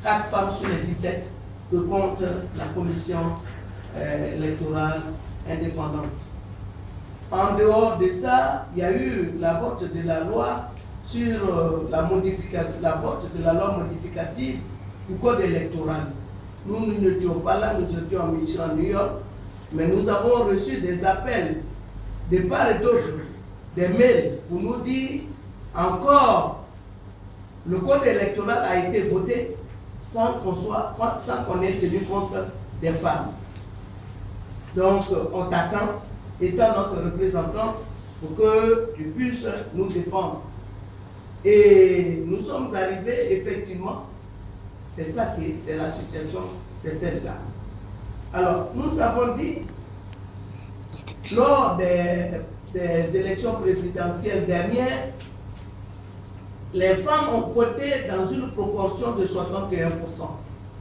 4 femmes sur les 17 que compte la commission électorale indépendante. En dehors de ça, il y a eu la vote de la loi sur la vote de la loi modificative du code électoral. Nous n'étions pas là, nous étions en mission à New York, mais nous avons reçu des appels de part et d'autre, des mails pour nous dire encore le code électoral a été voté sans qu'on ait tenu compte des femmes. Donc on t'attend, étant notre représentant, pour que tu puisses nous défendre. Et nous sommes arrivés, effectivement, c'est ça qui c'est la situation, c'est celle-là. Alors, nous avons dit, lors des élections présidentielles dernières, les femmes ont voté dans une proportion de 61%,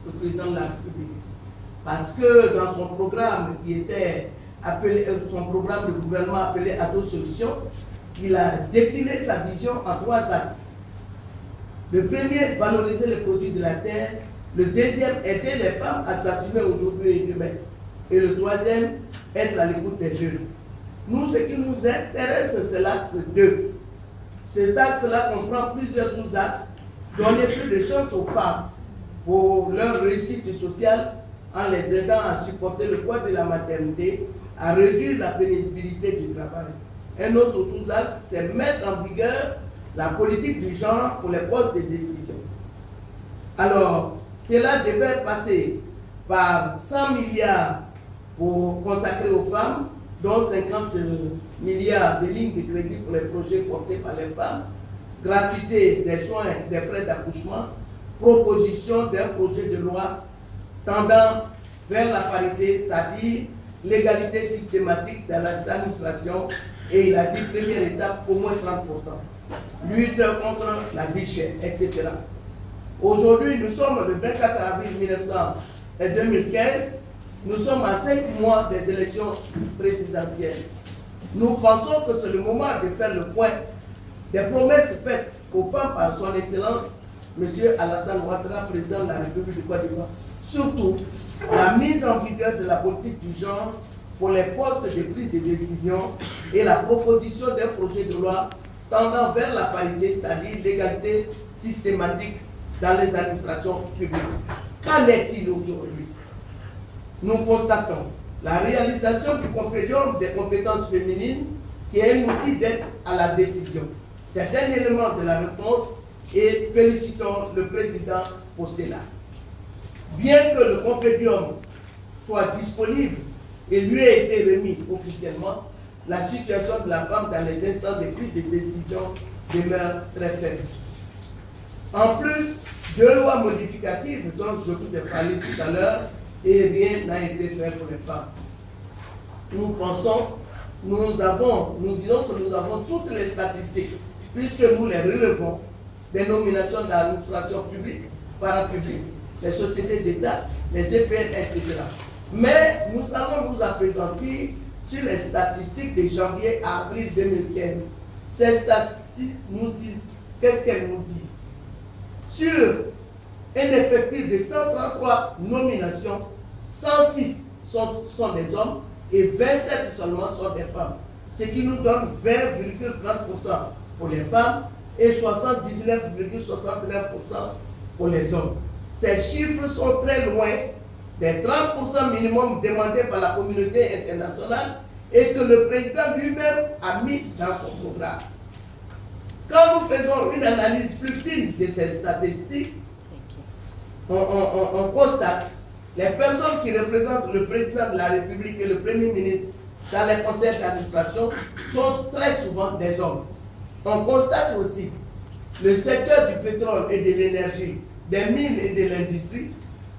le président de la République. Parce que dans son programme qui était appelé, son programme de gouvernement appelé Ado Solutions, il a décliné sa vision en 3 axes. Le premier, valoriser les produits de la terre. Le deuxième, aider les femmes à s'assumer aujourd'hui et demain. Et le troisième, être à l'écoute des jeunes. Nous, ce qui nous intéresse, c'est l'axe 2. Cet axe-là comprend plusieurs sous-axes. Donner plus de chances aux femmes pour leur réussite sociale en les aidant à supporter le poids de la maternité, à réduire la pénibilité du travail. Un autre sous-axe, c'est mettre en vigueur la politique du genre pour les postes de décision. Alors, cela devait passer par 100 milliards pour consacrer aux femmes, dont 50 milliards de lignes de crédit pour les projets portés par les femmes, gratuité des soins, des frais d'accouchement, proposition d'un projet de loi tendant vers la parité, c'est-à-dire l'égalité systématique dans l'administration, et il a dit première étape au moins 30%, lutte contre la vie chère, etc. Aujourd'hui, nous sommes le 24 avril 2015, nous sommes à 5 mois des élections présidentielles. Nous pensons que c'est le moment de faire le point des promesses faites aux femmes par son Excellence, M. Alassane Ouattara, président de la République de Côte d'Ivoire. Surtout, la mise en vigueur de la politique du genre pour les postes de prise de décision et la proposition d'un projet de loi tendant vers la parité, c'est-à-dire l'égalité systématique dans les administrations publiques. Qu'en est-il aujourd'hui? Nous constatons la réalisation du compendium des compétences féminines qui est un outil d'aide à la décision. C'est un élément de la réponse et félicitons le président pour cela. Bien que le compendium soit disponible et lui ait été remis officiellement, la situation de la femme dans les instants de prise de décision demeure très faible. En plus, 2 lois modificatives dont je vous ai parlé tout à l'heure, et rien n'a été fait pour les femmes. Nous pensons, nous disons que nous avons toutes les statistiques, puisque nous les relevons, des nominations de l'administration publique, parapublique, les sociétés d'État, les EPN, etc. Mais nous allons nous appesantir sur les statistiques de janvier à avril 2015. Ces statistiques nous disent, qu'est-ce qu'elles nous disent? Sur un effectif de 133 nominations, 106 sont des hommes et 27 seulement sont des femmes. Ce qui nous donne 20,30% pour les femmes et 79,69% pour les hommes. Ces chiffres sont très loin des 30% minimum demandés par la communauté internationale et que le président lui-même a mis dans son programme. Quand nous faisons une analyse plus fine de ces statistiques, on constate les personnes qui représentent le président de la République et le Premier ministre dans les conseils d'administration sont très souvent des hommes. On constate aussi le secteur du pétrole et de l'énergie, des mines et de l'industrie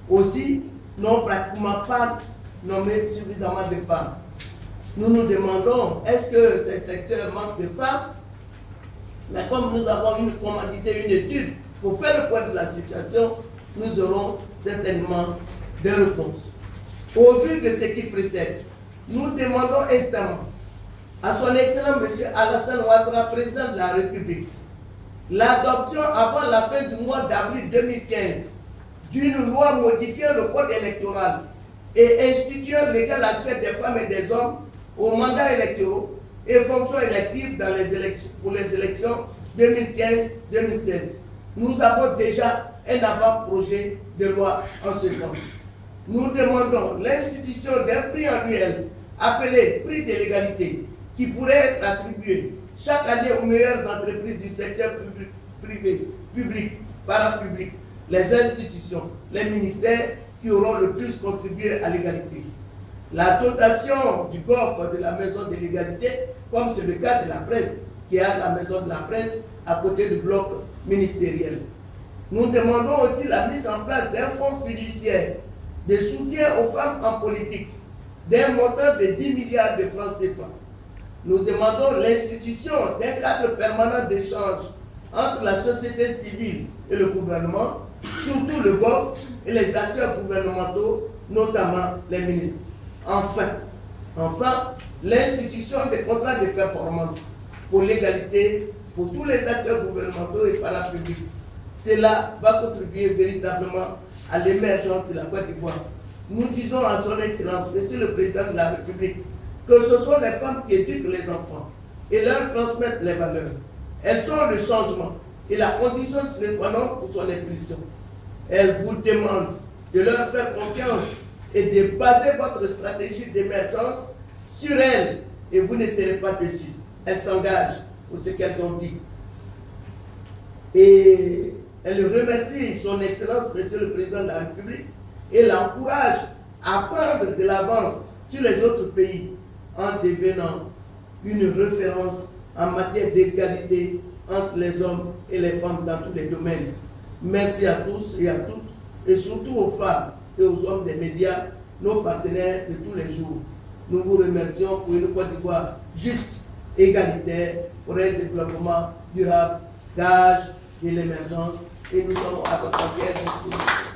aussi n'ont pratiquement pas nommé suffisamment de femmes. Nous nous demandons, est-ce que ces secteurs manquent de femmes? Mais comme nous avons commandité une étude pour faire le point de la situation, nous aurons certainement des réponses. Au vu de ce qui précède, nous demandons instamment à son Excellent M. Alassane Ouattara, président de la République, l'adoption avant la fin du mois d'avril 2015 d'une loi modifiant le code électoral et instituant l'égal accès des femmes et des hommes aux mandats électoraux et fonctions électives dans les élections, pour les élections 2015-2016. Nous avons déjà un avant-projet de loi en ce sens. Nous demandons l'institution d'un prix annuel appelé prix de l'égalité qui pourrait être attribué chaque année aux meilleures entreprises du secteur privé, public, parapublic, les institutions, les ministères qui auront le plus contribué à l'égalité. La dotation du GOF de la Maison de l'égalité, comme c'est le cas de la presse, qui a la Maison de la presse à côté du bloc ministériel. Nous demandons aussi la mise en place d'un fonds fiduciaire de soutien aux femmes en politique, d'un montant de 10 milliards de francs CFA. Nous demandons l'institution d'un cadre permanent d'échange entre la société civile et le gouvernement, surtout le GOF et les acteurs gouvernementaux, notamment les ministres. Enfin, l'institution des contrats de performance pour l'égalité pour tous les acteurs gouvernementaux et parapublics. Cela va contribuer véritablement à l'émergence de la Côte d'Ivoire. Nous disons à son Excellence, Monsieur le Président de la République, que ce sont les femmes qui éduquent les enfants et leur transmettent les valeurs. Elles sont le changement et la condition sine qua non pour son impulsion. Elles vous demandent de leur faire confiance et de baser votre stratégie d'émergence sur elles et vous ne serez pas dessus. Elles s'engagent pour ce qu'elles ont dit. Et elle remercie son Excellence, Monsieur le Président de la République, et l'encourage à prendre de l'avance sur les autres pays en devenant une référence en matière d'égalité entre les hommes et les femmes dans tous les domaines. Merci à tous et à toutes, et surtout aux femmes et aux hommes des médias, nos partenaires de tous les jours. Nous vous remercions pour une Côte d'Ivoire juste, égalitaire, pour un développement durable, gage de l'émergence, et nous sommes à votre entière disposition.